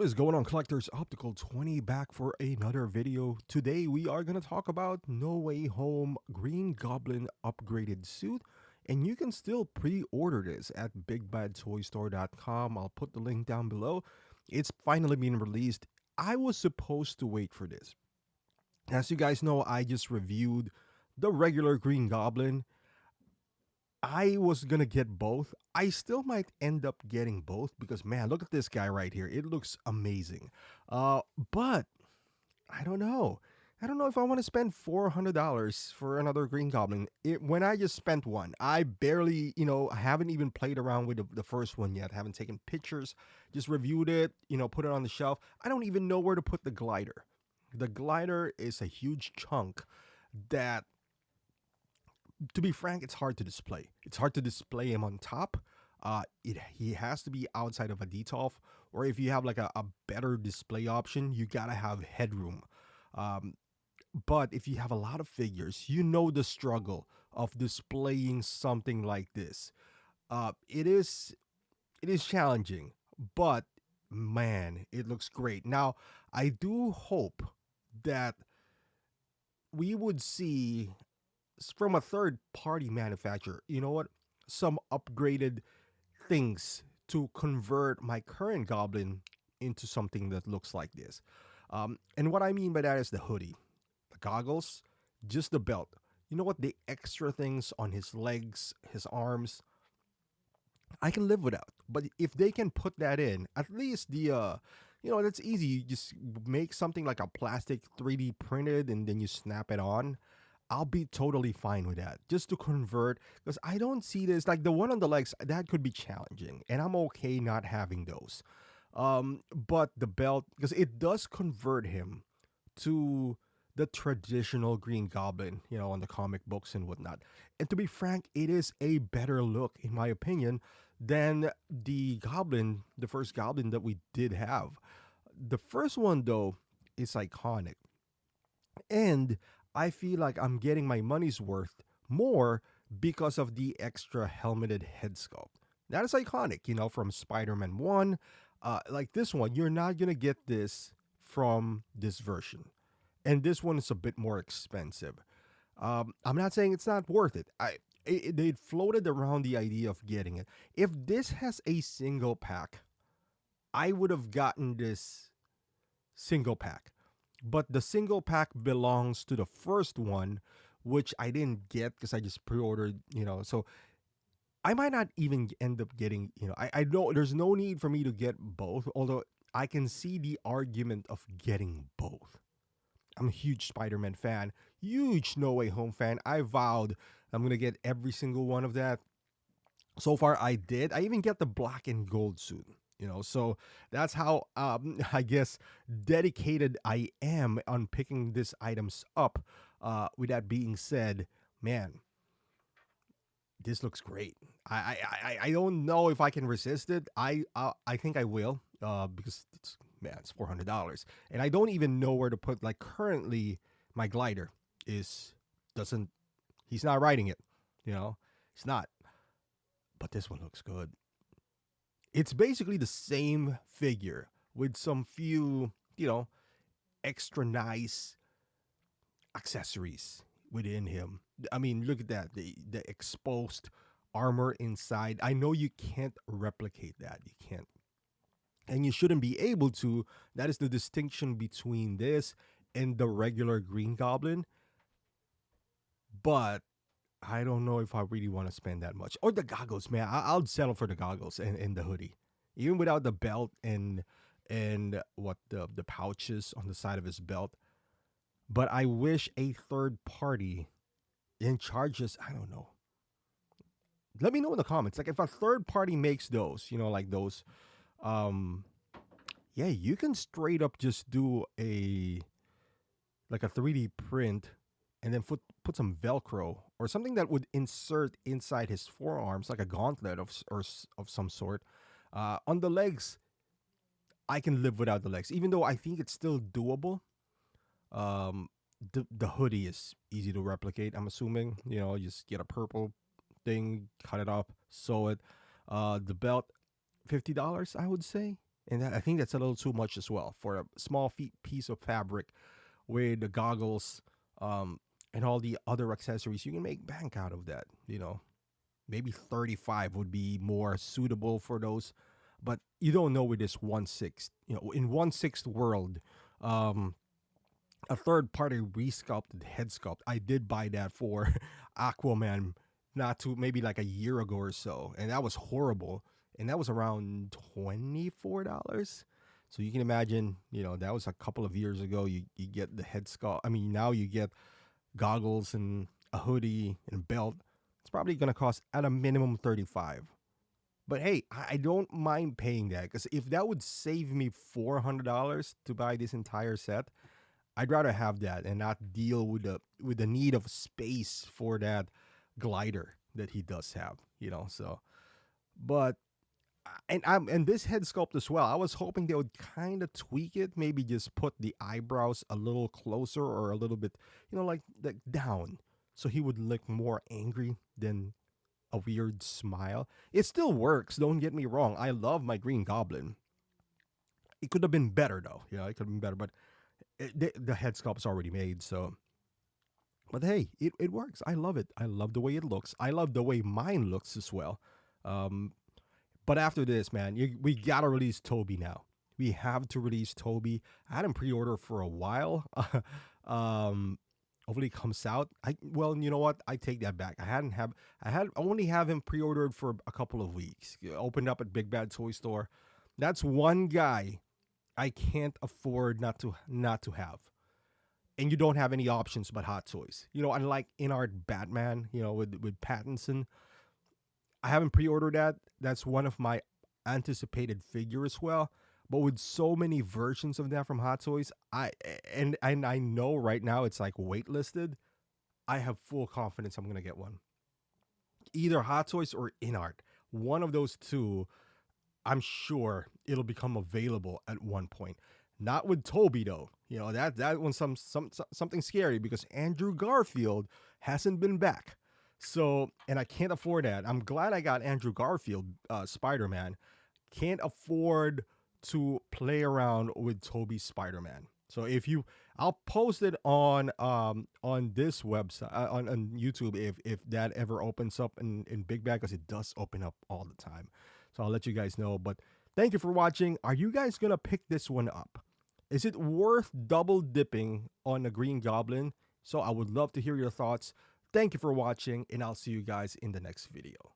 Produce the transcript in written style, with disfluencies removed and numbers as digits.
What is going on, collectors? Optical 20 back for another video. Today we are going to talk about No Way Home Green Goblin upgraded suit, and you can still pre-order this at bigbadtoystore.com. I'll put the link down below. It's finally been released. I was supposed to wait for this. As you guys know, I just reviewed the regular Green Goblin. I was gonna get both. I still might end up getting both because man, look at this guy right here. It looks amazing. But I don't know. I don't know if I want to spend $400 for another Green Goblin. When I just spent one, I barely, I haven't even played around with the first one yet. Haven't taken pictures, just reviewed it, put it on the shelf. I don't even know where to put the glider. The glider is a huge chunk that, to be frank, it's hard to display. It's hard to display him on top. He has to be outside of a detolf, or if you have like a better display option, you gotta have headroom. Um, but if you have a lot of figures, you know the struggle of displaying something like this. It is challenging, but man, it looks great. Now, I do hope that we would see from a third party manufacturer, you know what? Some upgraded things to convert my current Goblin into something that looks like this. And what I mean by that is the hoodie, the goggles, just the belt. You know what? The extra things on his legs, his arms, I can live without. But if they can put that in, at least that's easy. You just make something like a plastic 3D printed and then you snap it on. I'll be totally fine with that. Just to convert, because I don't see this like the one on the legs that could be challenging, and I'm okay not having those. But the belt, because it does convert him to the traditional Green Goblin, on the comic books and whatnot. And to be frank, it is a better look, in my opinion, than the Goblin, the first Goblin that we did have. The first one, though, is iconic. And I feel like I'm getting my money's worth more because of the extra helmeted head sculpt. That is iconic, from Spider Man 1. Like this one, you're not going to get this from this version. And this one is a bit more expensive. I'm not saying it's not worth it. They floated around the idea of getting it. If this has a single pack, I would have gotten this single pack, but the single pack belongs to the first one, which I didn't get because I just pre-ordered, so I might not even end up getting, I know there's no need for me to get both, although I can see the argument of getting both. I'm a huge Spider-Man fan, huge No Way Home fan. I vowed I'm gonna get every single one of that. So far I did. I even get the black and gold suit. So that's how I guess dedicated I am on picking these items up. With that being said, man, this looks great. I don't know if I can resist it. I think I will, because it's $400, and I don't even know where to put. Like currently, my glider is doesn't. He's not riding it. It's not. But this one looks good. It's basically the same figure with some few, extra nice accessories within him. I mean, look at that. The exposed armor inside. I know you can't replicate that. You can't. And you shouldn't be able to. That is the distinction between this and the regular Green Goblin. But I don't know if I really want to spend that much. Or the goggles, man. I'll settle for the goggles and the hoodie. Even without the belt and what the pouches on the side of his belt. But I wish a third party in charges, I don't know. Let me know in the comments. Like if a third party makes those, like those, um, yeah, you can straight up just do like a 3D print and then put some Velcro or something that would insert inside his forearms, like a gauntlet of some sort. On the legs, I can live without the legs, even though I think it's still doable. Um, the hoodie is easy to replicate. I'm assuming, just get a purple thing, cut it up, sew it. The belt, $50, I would say, and I think that's a little too much as well for a small piece of fabric with the goggles, um, and all the other accessories. You can make bank out of that. Maybe 35 would be more suitable for those, but you don't know with this 1/6. In 1/6 world, um, a third party resculpted head sculpt. I did buy that for Aquaman, not too maybe like a year ago or so, and that was horrible. And that was around $24. So you can imagine, that was a couple of years ago. You get the head sculpt. I mean, now you get goggles and a hoodie and a belt. It's probably gonna cost at a minimum 35. But hey, I don't mind paying that because if that would save me $400 to buy this entire set, I'd rather have that and not deal with the need of space for that glider that he does have. So, but and this head sculpt as well. I was hoping they would kind of tweak it, maybe just put the eyebrows a little closer or a little bit, like down, so he would look more angry than a weird smile. It still works. Don't get me wrong. I love my Green Goblin. It could have been better though. It could have been better, but the head sculpt's already made. So, but hey, it works. I love it. I love the way it looks. I love the way mine looks as well. Um, But after this, man, we gotta release Toby now. We have to release Toby. I had him pre-order for a while. Hopefully it comes out. You know what? I take that back. I had only have him pre-ordered for a couple of weeks. Opened up at Big Bad Toy Store. That's one guy I can't afford not to have. And you don't have any options but Hot Toys. Unlike in art Batman, with Pattinson. I haven't pre-ordered that. That's one of my anticipated figure as well. But with so many versions of that from Hot Toys, I know right now it's like waitlisted. I have full confidence I'm gonna get one. Either Hot Toys or InArt. One of those two, I'm sure it'll become available at one point. Not with Toby though. That one's something scary because Andrew Garfield hasn't been back. So, and I can't afford that. I'm glad I got Andrew Garfield, Spider-Man. Can't afford to play around with Toby's Spider-Man. So I'll post it on this website on YouTube if that ever opens up in Big Bag, because it does open up all the time. So I'll let you guys know. But thank you for watching. Are you guys gonna pick this one up? Is it worth double dipping on the Green Goblin? So I would love to hear your thoughts. Thank you for watching, and I'll see you guys in the next video.